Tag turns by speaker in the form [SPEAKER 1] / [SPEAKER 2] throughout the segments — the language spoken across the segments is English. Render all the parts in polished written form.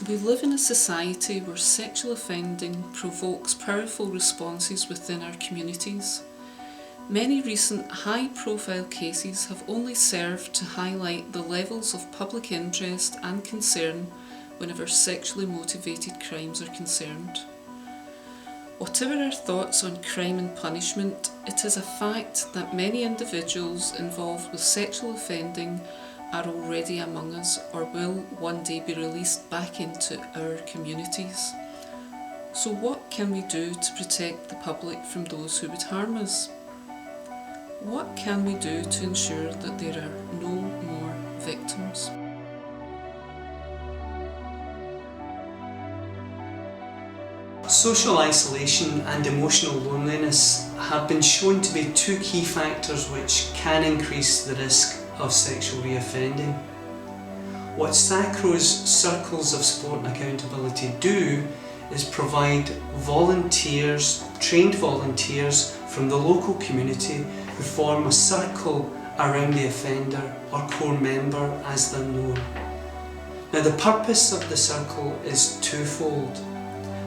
[SPEAKER 1] We live in a society where sexual offending provokes powerful responses within our communities. Many recent high-profile cases have only served to highlight the levels of public interest and concern whenever sexually motivated crimes are concerned. Whatever our thoughts on crime and punishment, it is a fact that many individuals involved with sexual offending are already among us or will one day be released back into our communities. So what can we do to protect the public from those who would harm us? What can we do to ensure that there are no more victims?
[SPEAKER 2] Social isolation and emotional loneliness have been shown to be two key factors which can increase the risk of sexual reoffending. What Sacro's Circles of Support and Accountability do is provide volunteers, trained volunteers from the local community who form a circle around the offender or core member as they're known. Now the purpose of the circle is twofold.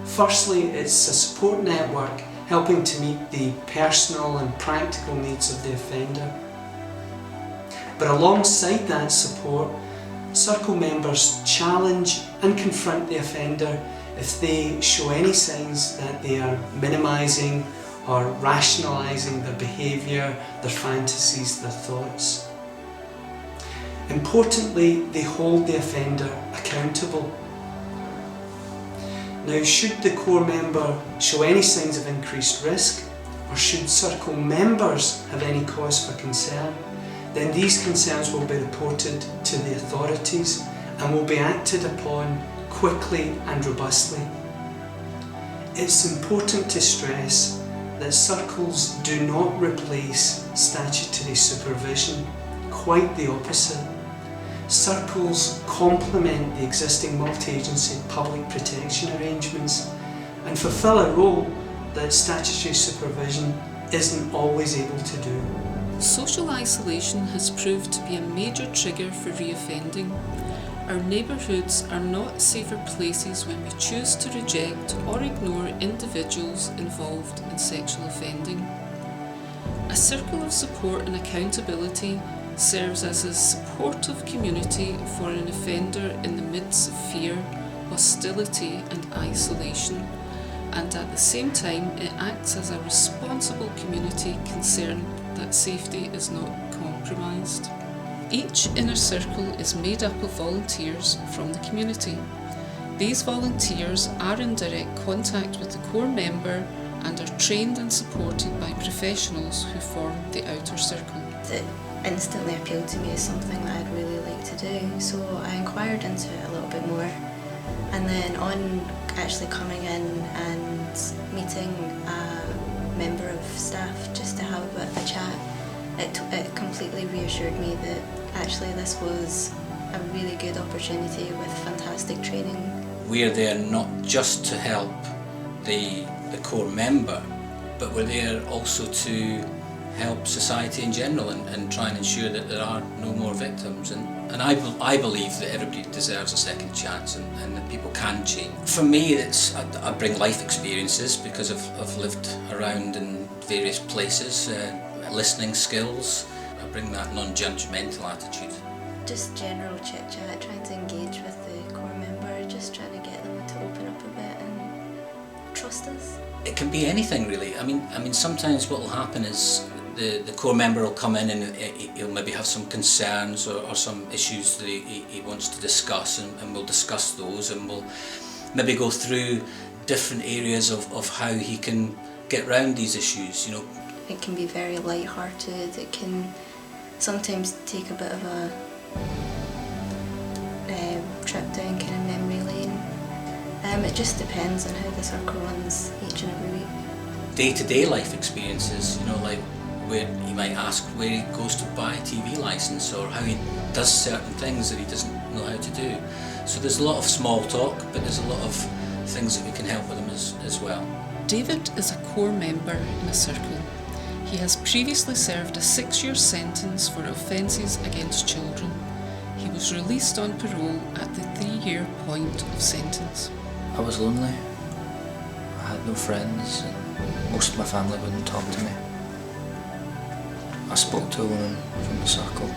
[SPEAKER 2] Firstly, it's a support network helping to meet the personal and practical needs of the offender. But alongside that support, circle members challenge and confront the offender if they show any signs that they are minimising or rationalising their behaviour, their fantasies, their thoughts. Importantly, they hold the offender accountable. Now, should the core member show any signs of increased risk, or should circle members have any cause for concern, then these concerns will be reported to the authorities and will be acted upon quickly and robustly. It's important to stress that circles do not replace statutory supervision, quite the opposite. Circles complement the existing multi-agency public protection arrangements and fulfil a role that statutory supervision isn't always able to do.
[SPEAKER 1] Social isolation has proved to be a major trigger for reoffending. Our neighbourhoods are not safer places when we choose to reject or ignore individuals involved in sexual offending. A circle of support and accountability serves as a supportive community for an offender in the midst of fear, hostility and isolation, and at the same time it acts as a responsible community concerned that safety is not compromised. Each inner circle is made up of volunteers from the community. These volunteers are in direct contact with the core member and are trained and supported by professionals who form the outer circle.
[SPEAKER 3] It instantly appealed to me as something that I'd really like to do, so I inquired into it a little bit more, and then on actually coming in and meeting a member of staff just to have a bit of a chat, it completely reassured me that actually this was a really good opportunity with fantastic training.
[SPEAKER 4] We're there not just to help the core member, but we're there also to help society in general and try and ensure that there are no more victims. And I believe that everybody deserves a second chance and that people can change. For me, I bring life experiences because I've lived around in various places, listening skills. I bring that non-judgmental attitude.
[SPEAKER 3] Just general chit-chat, trying to engage with the core member, just trying to get them to open up a bit and trust us.
[SPEAKER 4] It can be anything really. I mean sometimes what will happen is the core member will come in and he'll maybe have some concerns or some issues that he wants to discuss, and we'll discuss those, and we'll maybe go through different areas of how he can get around these issues, you know.
[SPEAKER 3] It can be very light-hearted, it can sometimes take a bit of a trip down kind of memory lane. It just depends on how the circle runs each and every week.
[SPEAKER 4] Day-to-day life experiences, you know, like where he might ask where he goes to buy a TV licence or how he does certain things that he doesn't know how to do. So there's a lot of small talk, but there's a lot of things that we can help with him as well.
[SPEAKER 1] David is a core member in a circle. He has previously served a 6-year sentence for offences against children. He was released on parole at the 1-year point of sentence.
[SPEAKER 5] I was lonely. I had no friends and most of my family wouldn't talk to me. I spoke to a woman from the circle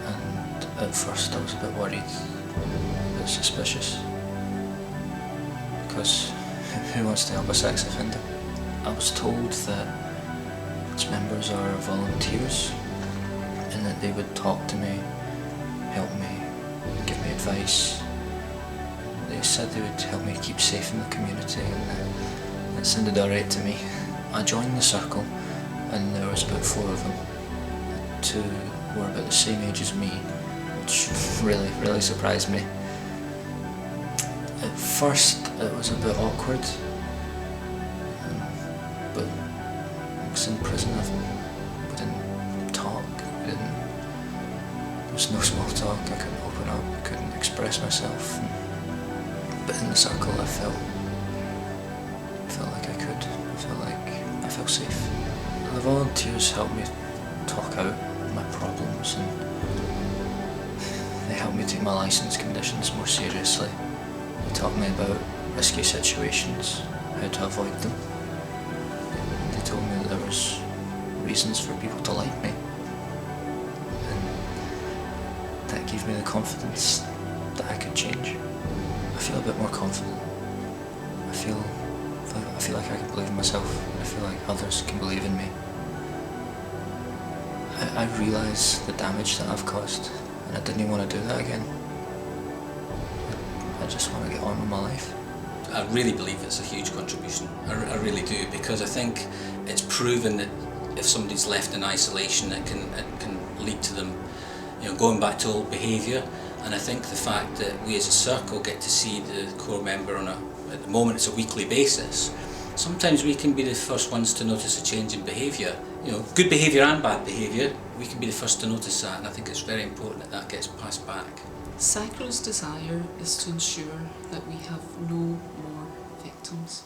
[SPEAKER 5] and at first I was a bit worried, a bit suspicious, because who wants to help a sex offender? I was told that its members are volunteers and that they would talk to me, help me, give me advice. They said they would help me keep safe in the community, and that sounded alright to me. I joined the circle and there was about 4 of them. 2 were about the same age as me, which really surprised me. At first it was a bit awkward, but because in prison we didn't talk, there was no small talk, I couldn't open up, I couldn't express myself. But in the circle I felt like I could, I felt safe. The volunteers helped me talk out my problems and they helped me take my licence conditions more seriously. They taught me about risky situations, how to avoid them. They told me that there was reasons for people to like me. And that gave me the confidence that I could change. I feel a bit more confident. I feel like I can believe in myself. I feel like others can believe in me. I realise the damage that I've caused and I didn't want to do that again. I just want to get on with my life.
[SPEAKER 4] I really believe it's a huge contribution. I really do, because I think it's proven that if somebody's left in isolation, it can lead to them, going back to old behaviour. And I think the fact that we as a circle get to see the core member at the moment it's a weekly basis, sometimes we can be the first ones to notice a change in behaviour. Good behaviour and bad behaviour, we can be the first to notice that, and I think it's very important that gets passed back.
[SPEAKER 1] Sacro's desire is to ensure that we have no more victims.